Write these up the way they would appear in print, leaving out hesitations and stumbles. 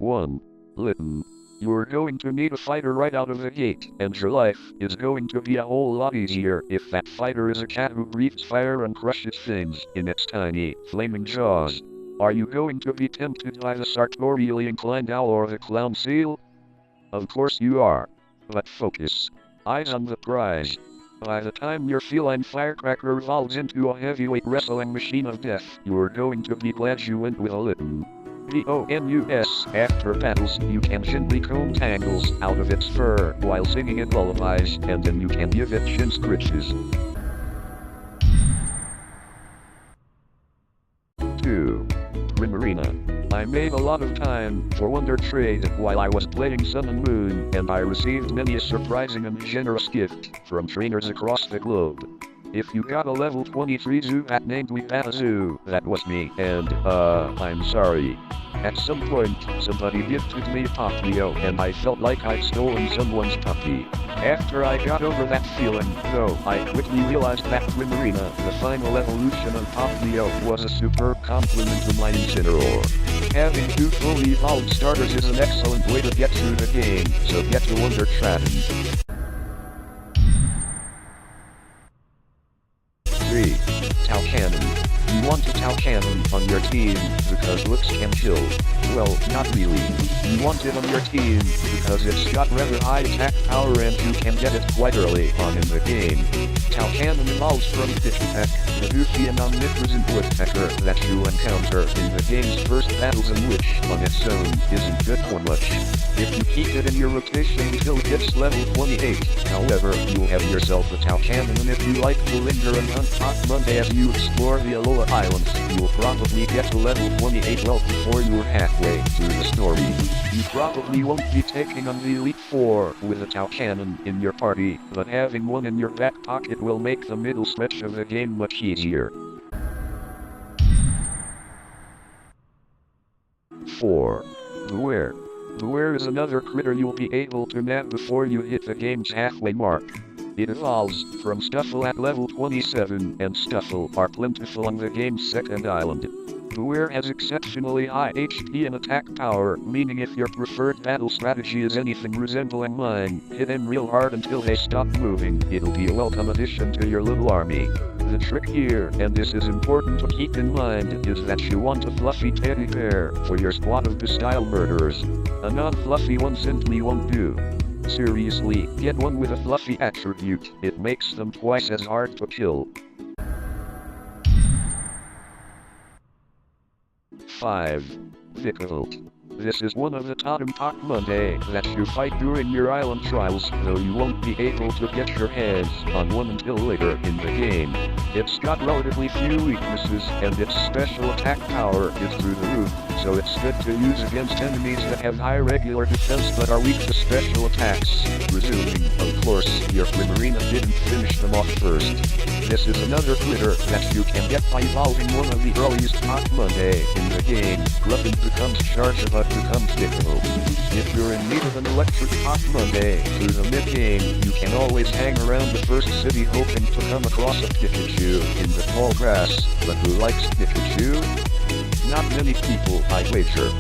1. Litten. You're going to need a fighter right out of the gate, and your life is going to be a whole lot easier if that fighter is a cat who breathes fire and crushes things in its tiny, flaming jaws. Are you going to be tempted by the sartorially inclined owl or the clown seal? Of course you are. But focus. Eyes on the prize. By the time your feline firecracker evolves into a heavyweight wrestling machine of death, you're going to be glad you went with a Litten. BONUS. After battles, you can gently comb tangles out of its fur while singing it lullabies, and then you can give it chin scritches. 2. Primarina. I made a lot of time for Wonder Trade while I was playing Sun and Moon, and I received many a surprising and generous gift from trainers across the globe. If you got a level 23 Zubat named Weebazoo, that was me, and, I'm sorry. At some point, somebody gifted me Popplio, and I felt like I'd stolen someone's puppy. After I got over that feeling, though, I quickly realized that Primarina, the final evolution of Popplio, was a superb complement to my Incineroar. Having 2 fully evolved starters is an excellent way to get through the game, so get to Wonder Trading. 3. Tau Cannon. You want a Tau Cannon on your team because looks can kill. Well, not really. You want it on your team because it's got rather high attack power and you can get it quite early on in the game. Tau Cannon evolves from Pikachu, the goofy and omnipresent woodpecker that you encounter in the game's first battles, and which, on its own, isn't good for much. If you keep it in your rotation until it hits level 28, however, you'll have yourself a Tau Cannon, and if you like to linger and hunt Pokémon as you explore the Alola Islands, you'll probably get to level 28 well before you're halfway through the story. You probably won't be taking on the Elite Four with a Tau Cannon in your party, but having one in your back pocket will make the middle stretch of the game much easier. 4. Beware. Beware is another critter you'll be able to nab before you hit the game's halfway mark. It evolves from Stuffle at level 27, and Stuffle are plentiful on the game's second island. Beware has exceptionally high HP and attack power, meaning if your preferred battle strategy is anything resembling mine, hit them real hard until they stop moving. It'll be a welcome addition to your little army. The trick here, and this is important to keep in mind, is that you want a fluffy teddy bear for your squad of Bestyle murderers. A non-fluffy one simply won't do. Seriously, get one with a fluffy attribute. It makes them twice as hard to kill. 5. Vikavolt. This is one of the totem Pokémon that you fight during your island trials, though you won't be able to get your hands on one until later in the game. It's got relatively few weaknesses, and its special attack power is through the roof, so it's good to use against enemies that have high regular defense but are weak to special attacks, presuming, of course, your Primarina didn't finish them off first. This is another critter that you can get by evolving one of the earliest Pokémon in the game. Grubbin becomes Charjabug becomes Vikavolt. If you're in need of an electric Pokémon through the mid-game, you can always hang around the first city hoping to come across a Pikachu in the tall grass, but who likes Pikachu? Not many people, I wager.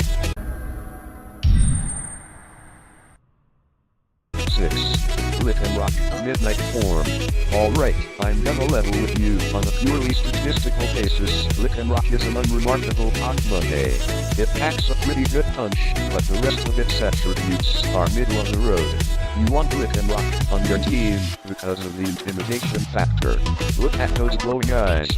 6. Lycanroc, Midnight Form. Alright, I'm gonna level with you on a purely statistical basis. Lycanroc is an unremarkable Pokémon It packs a pretty good punch, but the rest of its attributes are middle of the road. You want Lycanroc on your team because of the intimidation factor. Look at those glowing eyes.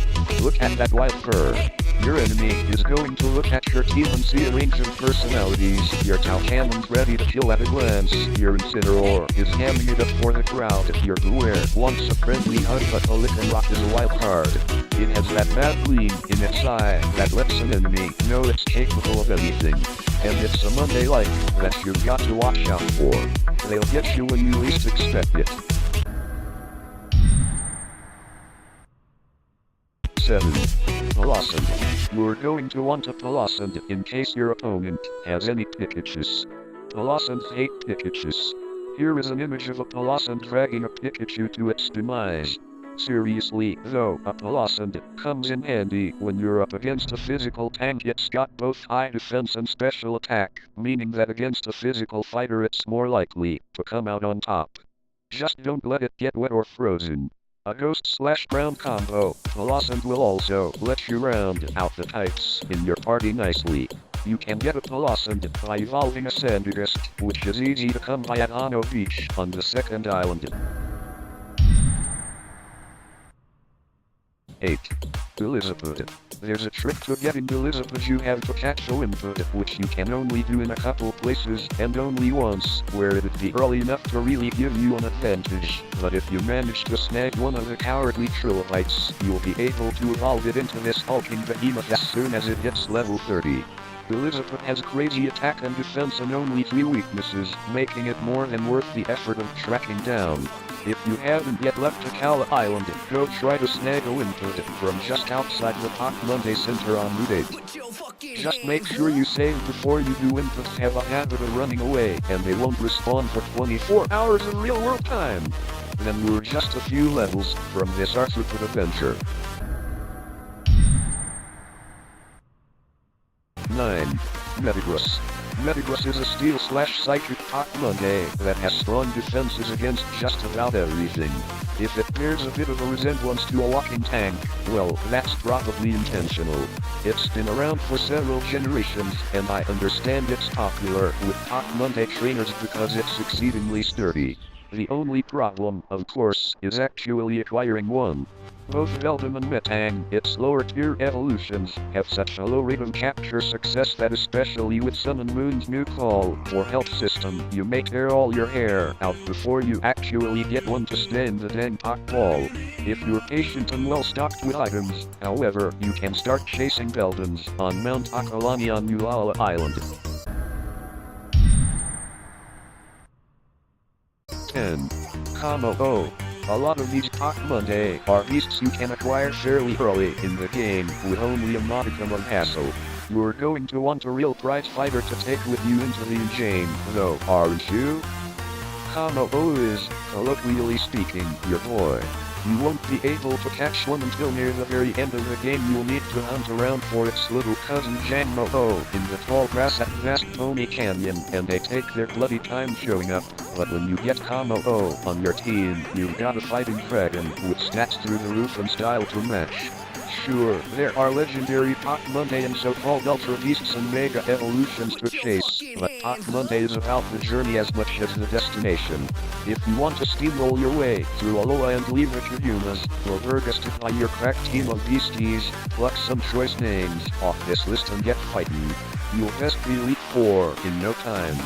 Look at that wild fur. Your enemy is going to look at your team and see a range of personalities. Your Tau Cannon's ready to kill at a glance. Your Incineroar is hamming it up for the crowd. Your Beware wants a friendly hug, but a Lycanroc is a wild card. It has that mad gleam in its eye that lets an enemy know it's capable of anything. And it's a Monday-like that you've got to watch out for. They'll get you when you least expect it. 7. Palossand. You're going to want a Palossand in case your opponent has any Pikachus. Palossands hate Pikachus. Here is an image of a Palossand dragging a Pikachu to its demise. Seriously, though, a Pelossand comes in handy when you're up against a physical tank. It's got both high defense and special attack, meaning that against a physical fighter it's more likely to come out on top. Just don't let it get wet or frozen. A ghost/ground combo, Pelossand will also let you round out the types in your party nicely. You can get a Pelossand by evolving a Sandygast, which is easy to come by at Ano Beach on the second island. 8. Elizabeth. There's a trick to getting Elizabeth. You have to catch a Wimpod, which you can only do in a couple places and only once, where it'd be early enough to really give you an advantage. But if you manage to snag one of the cowardly trilobites, you'll be able to evolve it into this hulking behemoth as soon as it hits level 30. Elizabeth has crazy attack and defense and only 3 weaknesses, making it more than worth the effort of tracking down. If you haven't yet left Akala Island, go try to snag a Wimpod from just outside the Pokémon Center on Route 8. Just make sure you save before you do. Wimpods have a habit of running away, and they won't respawn for 24 hours in real-world time. Then we're just a few levels from this arthropod adventure. 9. Metagross. Metagross is a steel/psychic Pokémon that has strong defenses against just about everything. If it bears a bit of a resemblance to a walking tank, well, that's probably intentional. It's been around for several generations, and I understand it's popular with Pokémon trainers because it's exceedingly sturdy. The only problem, of course, is actually acquiring one. Both Veldum and Metang, its lower tier evolutions, have such a low rate of capture success that especially with Sun and Moon's new call or health system, you may tear all your hair out before you actually get one to stand the dang Pokeball. If you're patient and well stocked with items, however, you can start chasing Veldums on Mount Akalani on Ulala Island. 10. Kamo-O. A lot of these Pokémon are beasts you can acquire fairly early in the game with only a modicum of hassle. You're going to want a real prize fighter to take with you into the game, though, aren't you? Kamo-O is, colloquially speaking, your boy. You won't be able to catch one until near the very end of the game. You'll need to hunt around for its little cousin Jangmo-O in the tall grass at Vast Pony Canyon, and they take their bloody time showing up. But when you get Kamo-O on your team, you've got a fighting dragon with stats through the roof and style to match. Sure, there are legendary Pokémon and so-called Ultra Beasts and Mega Evolutions to chase, but Pokémon is about the journey as much as the destination. If you want to steamroll your way through Alola and leave with your Yumas, go by your crack team of beasties, pluck some choice names off this list and get fighting. You'll best be Elite 4 in no time.